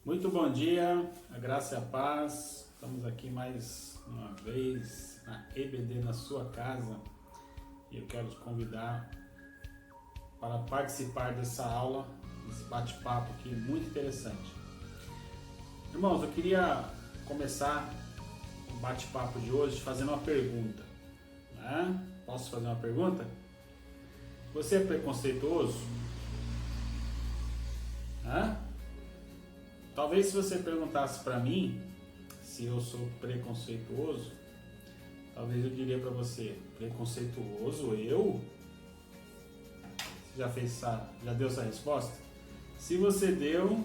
Muito bom dia, a graça e a paz. Estamos aqui mais uma vez na EBD na sua casa e eu quero te convidar para participar dessa aula, desse bate-papo aqui muito interessante. Irmãos, eu queria começar o bate-papo de hoje fazendo uma pergunta, né? Posso fazer uma pergunta? Você é preconceituoso? Hã? Talvez se você perguntasse para mim se eu sou preconceituoso, talvez eu diria para você, preconceituoso eu? Você já deu essa resposta? Se você deu,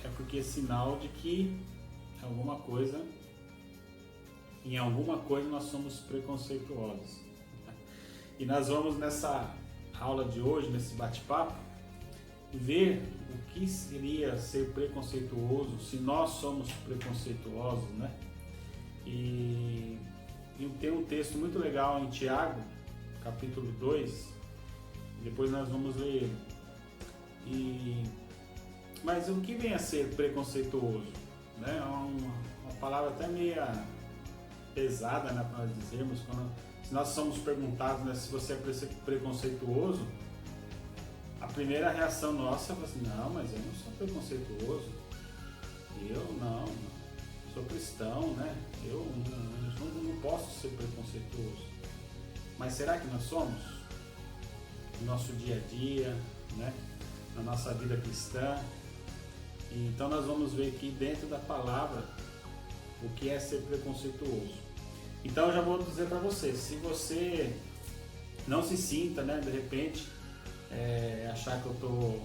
é porque é sinal de que em alguma coisa nós somos preconceituosos. E nós vamos nessa aula de hoje, nesse bate-papo, ver o que seria ser preconceituoso, se nós somos preconceituosos, né? E tem um texto muito legal em Tiago, capítulo 2, depois nós vamos ler ele. Mas o que vem a ser preconceituoso? Né? É uma palavra até meio pesada, né, para nós dizermos, se nós somos perguntados, né, se você é preconceituoso, a primeira reação nossa é assim, não, mas eu não sou preconceituoso, eu não sou cristão, né? Eu não posso ser preconceituoso. Mas será que nós somos? No nosso dia a dia, né? Na nossa vida cristã. E então nós vamos ver aqui dentro da palavra o que é ser preconceituoso. Então eu já vou dizer para você, se você não se sinta, né, de repente, achar que eu tô,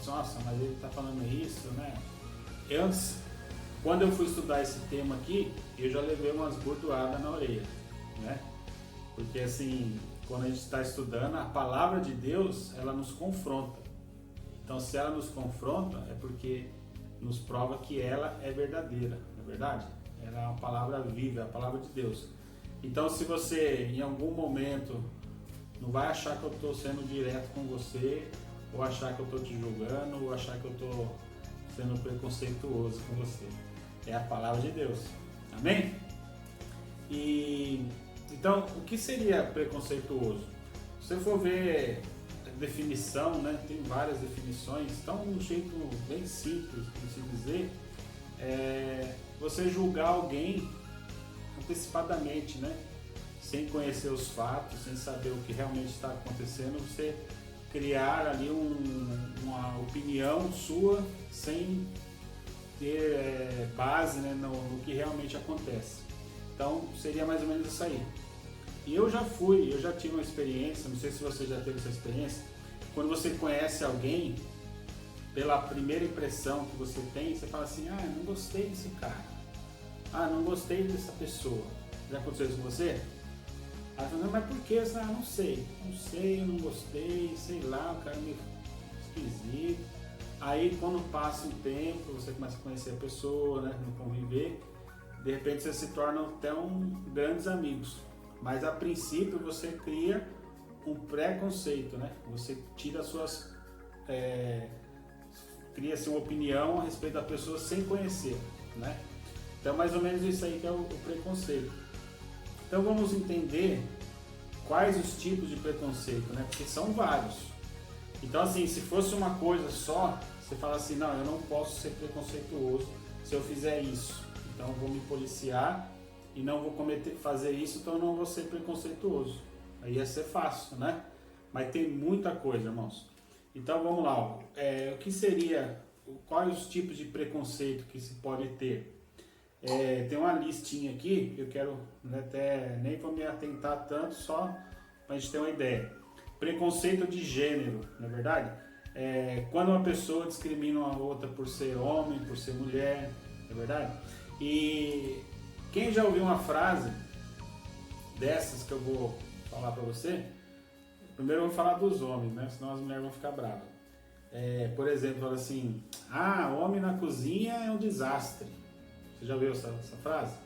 nossa, mas ele tá falando isso, né? Antes, quando eu fui estudar esse tema aqui, eu já levei umas bordoadas na orelha, né? Porque assim, quando a gente está estudando, a palavra de Deus, ela nos confronta. Então, se ela nos confronta, é porque nos prova que ela é verdadeira, não é verdade? Ela é uma palavra viva, é a palavra de Deus. Então, se você, em algum momento, não vai achar que eu estou sendo direto com você, ou achar que eu estou te julgando, ou achar que eu estou sendo preconceituoso com você. É a palavra de Deus. Amém? Então, o que seria preconceituoso? Se você for ver a definição, né, tem várias definições, então um jeito bem simples de se dizer é você julgar alguém antecipadamente, né? Sem conhecer os fatos, sem saber o que realmente está acontecendo, você criar ali uma opinião sua sem ter base, né, no que realmente acontece. Então seria mais ou menos isso aí. E eu já tive uma experiência, não sei se você já teve essa experiência, quando você conhece alguém, pela primeira impressão que você tem, você fala assim, não gostei desse cara, não gostei dessa pessoa. Já aconteceu isso com você? Aí eu falei, mas por que? Não sei, não gostei, sei lá, o cara é meio esquisito. Aí quando passa um tempo, você começa a conhecer a pessoa, né, no conviver, de repente você se torna até grandes amigos. Mas a princípio você cria um preconceito, né? Você tira cria-se uma opinião a respeito da pessoa sem conhecer, né? Então mais ou menos isso aí que é o preconceito. Então vamos entender quais os tipos de preconceito, né? Porque são vários. Então assim, se fosse uma coisa só, você fala assim, não, eu não posso ser preconceituoso se eu fizer isso. Então eu vou me policiar e não vou fazer isso, então eu não vou ser preconceituoso. Aí ia ser fácil, né? Mas tem muita coisa, irmãos. Então vamos lá. O que seria, quais os tipos de preconceito que se pode ter? Tem uma listinha aqui, que eu quero até nem vou me atentar tanto, só para a gente ter uma ideia. Preconceito de gênero, não é verdade? Quando uma pessoa discrimina uma outra por ser homem, por ser mulher, não é verdade? E quem já ouviu uma frase dessas que eu vou falar para você, primeiro eu vou falar dos homens, né? Senão as mulheres vão ficar bravas. Por exemplo, fala assim, homem na cozinha é um desastre. Você já viu essa frase?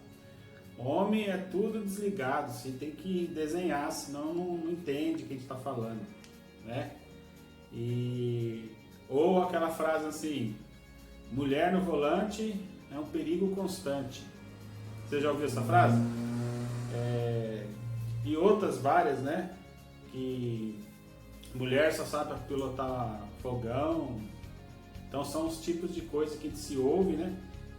Homem é tudo desligado, você tem que desenhar, senão não entende o que a gente está falando, né? Ou aquela frase assim, mulher no volante é um perigo constante. Você já ouviu essa frase? E outras várias, né? Que mulher só sabe pilotar fogão. Então são os tipos de coisas que se ouve, né?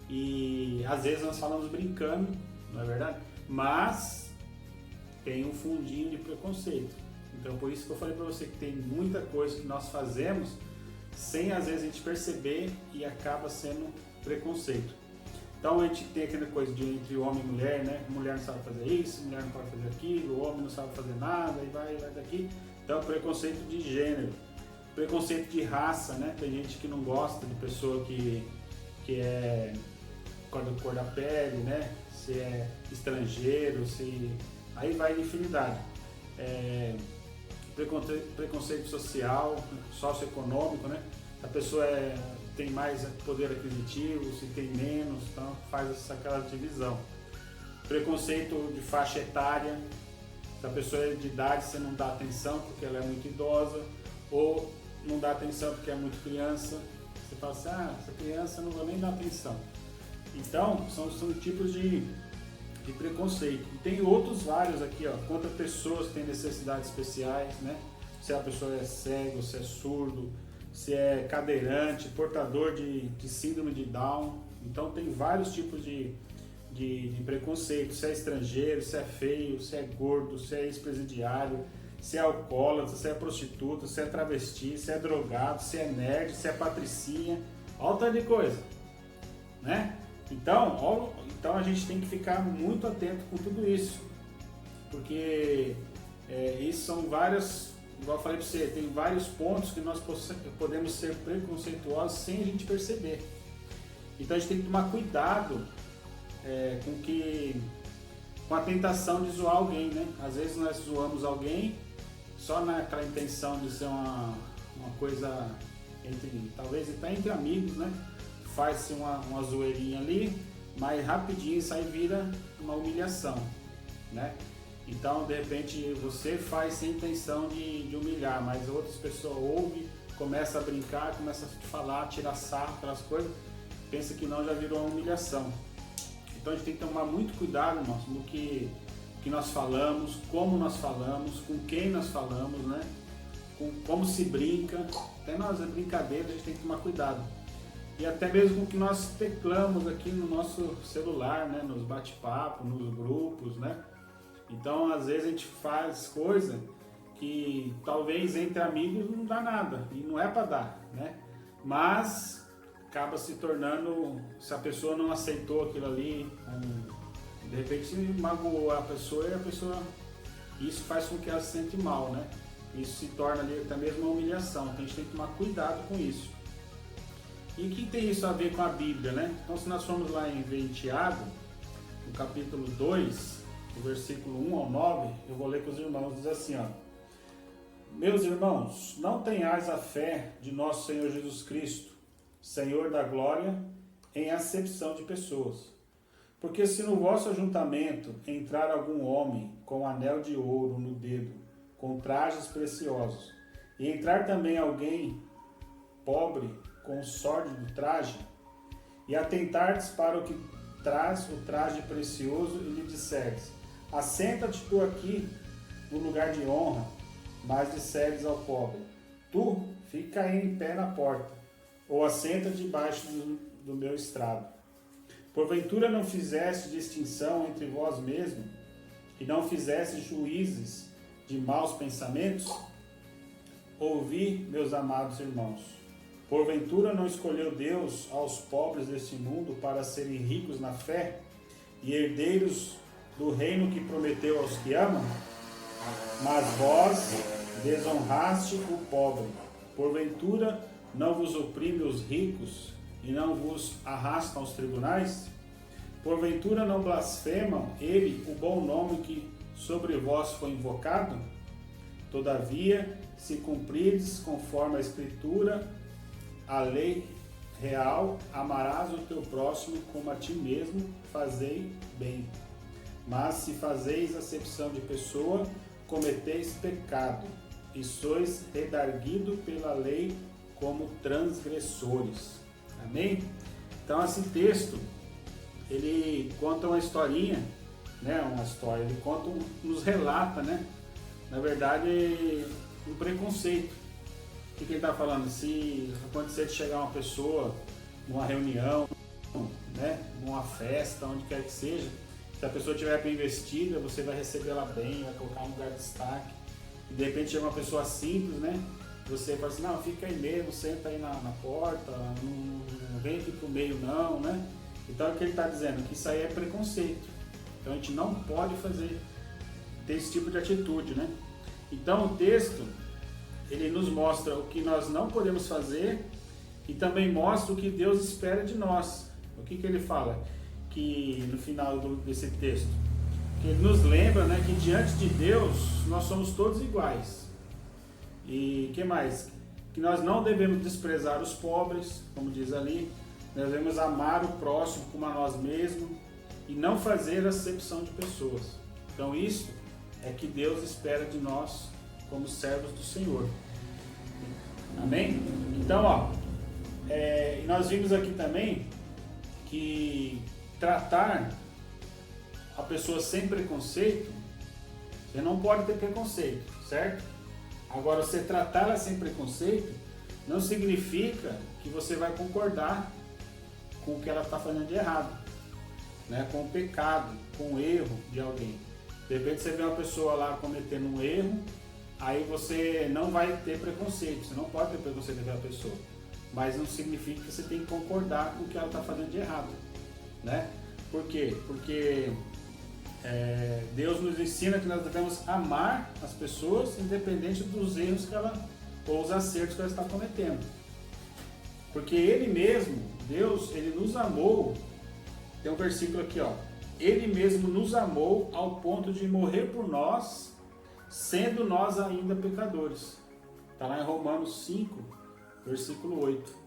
E às vezes nós falamos brincando, não é verdade? Mas tem um fundinho de preconceito. Então por isso que eu falei para você que tem muita coisa que nós fazemos sem às vezes a gente perceber e acaba sendo preconceito. Então a gente tem aquela coisa de entre homem e mulher, né? Mulher não sabe fazer isso, mulher não pode fazer aquilo, o homem não sabe fazer nada, e vai daqui. Então preconceito de gênero, preconceito de raça, né? Tem gente que não gosta de pessoa que é cor da pele, né? Se é estrangeiro, aí vai de infinidade. Preconceito social, socioeconômico, né? A pessoa tem mais poder aquisitivo, se tem menos, então faz aquela divisão. Preconceito de faixa etária, se a pessoa é de idade você não dá atenção porque ela é muito idosa, ou não dá atenção porque é muito criança, você fala assim, essa criança não vou nem dar atenção. Então, são tipos de preconceito. E tem outros vários aqui, contra pessoas que têm necessidades especiais, né? Se a pessoa é cego, se é surdo, se é cadeirante, portador de síndrome de Down. Então tem vários tipos de preconceito, se é estrangeiro, se é feio, se é gordo, se é ex-presidiário, se é alcoólatra, se é prostituta, se é travesti, se é drogado, se é nerd, se é patricinha, olha o tanto de coisa, né? Então a gente tem que ficar muito atento com tudo isso, porque isso são várias, igual eu falei para você, tem vários pontos que nós podemos ser preconceituosos sem a gente perceber. Então a gente tem que tomar cuidado com a tentação de zoar alguém, né? Às vezes nós zoamos alguém só naquela intenção de ser uma coisa talvez até entre amigos, né? Faz-se uma zoeirinha ali, mas rapidinho isso aí vira uma humilhação, né? Então, de repente, você faz sem intenção de humilhar, mas outras pessoas ouvem, começam a brincar, começam a falar, tirar sarro, aquelas coisas, pensa que não, já virou uma humilhação. Então a gente tem que tomar muito cuidado, irmãos, no que nós falamos, como nós falamos, com quem nós falamos, né? Como se brinca, até nas brincadeiras a gente tem que tomar cuidado. E até mesmo com o que nós teclamos aqui no nosso celular, né? Nos bate-papos, nos grupos, né? Então, às vezes a gente faz coisa que talvez entre amigos não dá nada, e não é para dar, né? Mas acaba se tornando, se a pessoa não aceitou aquilo ali, de repente magoou a pessoa e a pessoa, isso faz com que ela se sente mal, né? Isso se torna ali até mesmo uma humilhação, então a gente tem que tomar cuidado com isso. E o que tem isso a ver com a Bíblia, né? Então, se nós formos lá em Tiago, no capítulo 2, do versículo 1 ao 9, eu vou ler com os irmãos, diz assim, Meus irmãos, não tenhais a fé de nosso Senhor Jesus Cristo, Senhor da glória, em acepção de pessoas. Porque se no vosso ajuntamento entrar algum homem com anel de ouro no dedo, com trajes preciosos, e entrar também alguém pobre com sórdido traje, e atentardes para o que traz o traje precioso e lhe disserdes, assenta-te tu aqui no lugar de honra, mas disserdes ao pobre, tu fica aí em pé na porta, ou assenta debaixo do meu estrado. Porventura não fizeste distinção entre vós mesmos, e não fizeste juízes de maus pensamentos? Ouvi, meus amados irmãos, porventura não escolheu Deus aos pobres deste mundo para serem ricos na fé e herdeiros do reino que prometeu aos que amam? Mas vós desonraste o pobre. Porventura não vos oprime os ricos e não vos arrastam aos tribunais? Porventura não blasfemam ele o bom nome que sobre vós foi invocado? Todavia, se cumprides conforme a Escritura, a lei real, amarás o teu próximo como a ti mesmo, fazei bem. Mas se fazeis acepção de pessoa, cometeis pecado, e sois redarguido pela lei como transgressores. Amém? Então esse texto, ele conta uma historinha, né? Uma história, ele conta, nos relata, né? Na verdade, um preconceito. O que ele está falando? Se acontecer de chegar uma pessoa numa reunião, né? Numa festa, onde quer que seja, se a pessoa estiver bem vestida, você vai receber ela bem, vai colocar um lugar de destaque. E de repente chega uma pessoa simples, né? Você fala assim, não, fica aí mesmo, senta aí na porta, não vem aqui pro meio não, né? Então é o que ele está dizendo, que isso aí é preconceito. Então a gente não pode ter esse tipo de atitude, né? Então o texto, ele nos mostra o que nós não podemos fazer e também mostra o que Deus espera de nós. O que ele fala? Que no final desse texto, que ele nos lembra, né, que diante de Deus nós somos todos iguais. E que mais? Que nós não devemos desprezar os pobres, como diz ali, nós devemos amar o próximo como a nós mesmos e não fazer acepção de pessoas. Então isso é que Deus espera de nós como servos do Senhor. Amém? Então, nós vimos aqui também que tratar a pessoa sem preconceito, você não pode ter preconceito, certo? Agora, você tratar ela sem preconceito não significa que você vai concordar com o que ela está fazendo de errado, né? Com o pecado, com o erro de alguém. De repente você vê uma pessoa lá cometendo um erro, aí você não vai ter preconceito, você não pode ter preconceito daquela pessoa, mas não significa que você tem que concordar com o que ela está fazendo de errado, né? Por quê? Porque Deus nos ensina que nós devemos amar as pessoas independente dos erros que ela, ou os acertos que ela está cometendo. Porque Ele mesmo, Deus, Ele nos amou. Tem um versículo aqui, Ele mesmo nos amou ao ponto de morrer por nós, sendo nós ainda pecadores. Está lá em Romanos 5, versículo 8.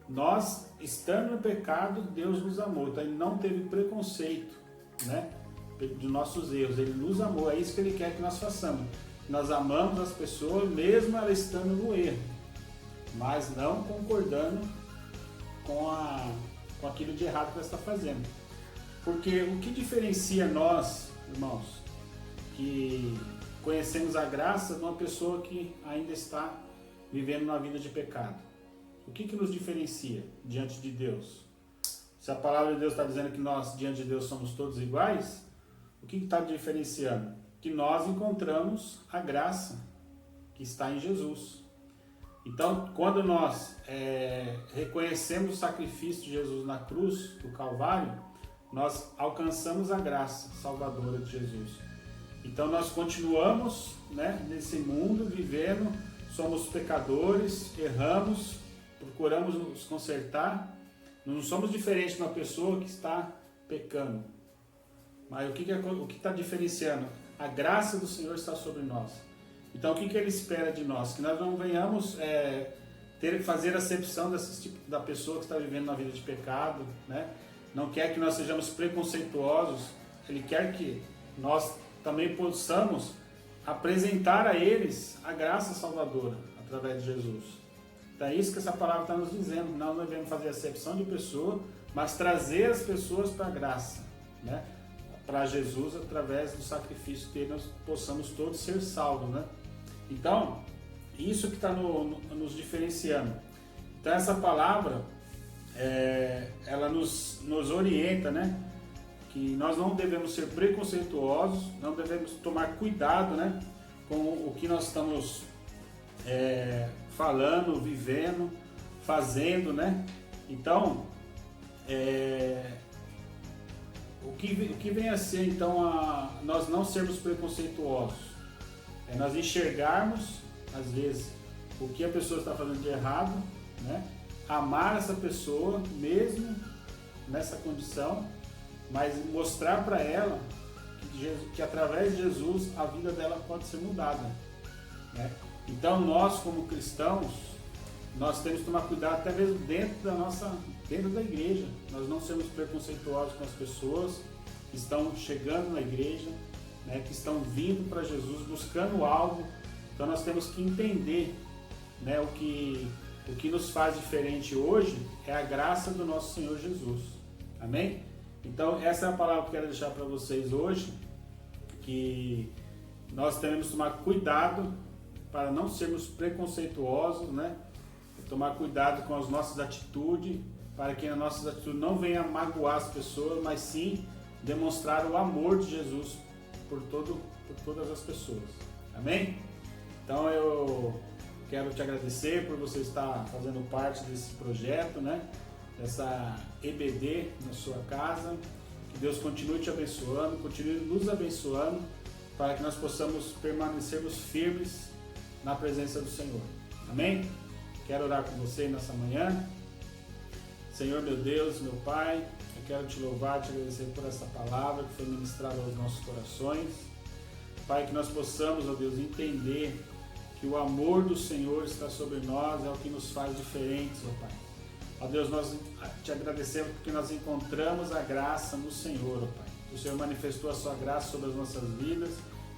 Nós, estando no pecado, Deus nos amou. Então Ele não teve preconceito, né, de nossos erros. Ele nos amou. É isso que Ele quer que nós façamos. Nós amamos as pessoas mesmo ela estando no erro, mas não concordando com aquilo de errado que ela está fazendo. Porque o que diferencia nós, irmãos, que conhecemos a graça de uma pessoa que ainda está vivendo uma vida de pecado? O que nos diferencia diante de Deus? Se a palavra de Deus está dizendo que nós, diante de Deus, somos todos iguais, o que está diferenciando? Que nós encontramos a graça que está em Jesus. Então, quando nós reconhecemos o sacrifício de Jesus na cruz, do Calvário, nós alcançamos a graça salvadora de Jesus. Então, nós continuamos, né, nesse mundo, vivendo, somos pecadores, erramos, procuramos nos consertar, não somos diferentes de uma pessoa que está pecando. Mas o que está diferenciando? A graça do Senhor está sobre nós. Então, o que Ele espera de nós? Que nós não venhamos fazer acepção da pessoa que está vivendo uma vida de pecado, né? Não quer que nós sejamos preconceituosos. Ele quer que nós também possamos apresentar a eles a graça salvadora através de Jesus. Então é isso que essa palavra está nos dizendo. Nós não devemos fazer acepção de pessoa, mas trazer as pessoas para a graça, né? Para Jesus, através do sacrifício dele, nós possamos todos ser salvos, né? Então, isso que está nos diferenciando. Então, essa palavra, ela nos orienta, né? Que nós não devemos ser preconceituosos, não devemos tomar cuidado, né, com o que nós estamos falando, vivendo, fazendo, né? Então, o que vem a ser, então, nós não sermos preconceituosos? É nós enxergarmos, às vezes, o que a pessoa está fazendo de errado, né? Amar essa pessoa, mesmo nessa condição, mas mostrar para ela que através de Jesus a vida dela pode ser mudada, né? Então, nós, como cristãos, nós temos que tomar cuidado até mesmo dentro da igreja. Nós não sermos preconceituosos com as pessoas que estão chegando na igreja, né, que estão vindo para Jesus, buscando algo. Então nós temos que entender, né, o que O que nos faz diferente hoje é a graça do nosso Senhor Jesus. Amém? Então, essa é a palavra que eu quero deixar para vocês hoje, que nós devemos tomar cuidado para não sermos preconceituosos, né? Tomar cuidado com as nossas atitudes, para que as nossas atitudes não venham magoar as pessoas, mas sim demonstrar o amor de Jesus por todas as pessoas. Amém? Então eu quero te agradecer por você estar fazendo parte desse projeto, né? Dessa EBD na sua casa. Que Deus continue te abençoando, continue nos abençoando, para que nós possamos permanecermos firmes na presença do Senhor. Amém? Quero orar com você nessa manhã. Senhor, meu Deus, meu Pai, eu quero te louvar, te agradecer por essa palavra que foi ministrada aos nossos corações. Pai, que nós possamos, ó Deus, entender que o amor do Senhor está sobre nós, é o que nos faz diferentes, ó Pai. Ó Deus, nós te agradecemos porque nós encontramos a graça no Senhor, ó Pai. O Senhor manifestou a sua graça sobre as nossas vidas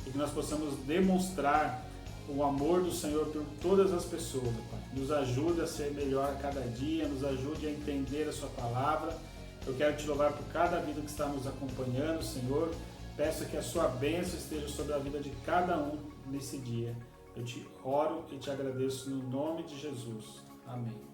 e que nós possamos demonstrar o amor do Senhor por todas as pessoas, ó Pai. Nos ajude a ser melhor a cada dia, nos ajude a entender a sua palavra. Eu quero te louvar por cada vida que está nos acompanhando, Senhor. Peço que a sua bênção esteja sobre a vida de cada um nesse dia. Eu te oro e te agradeço no nome de Jesus. Amém.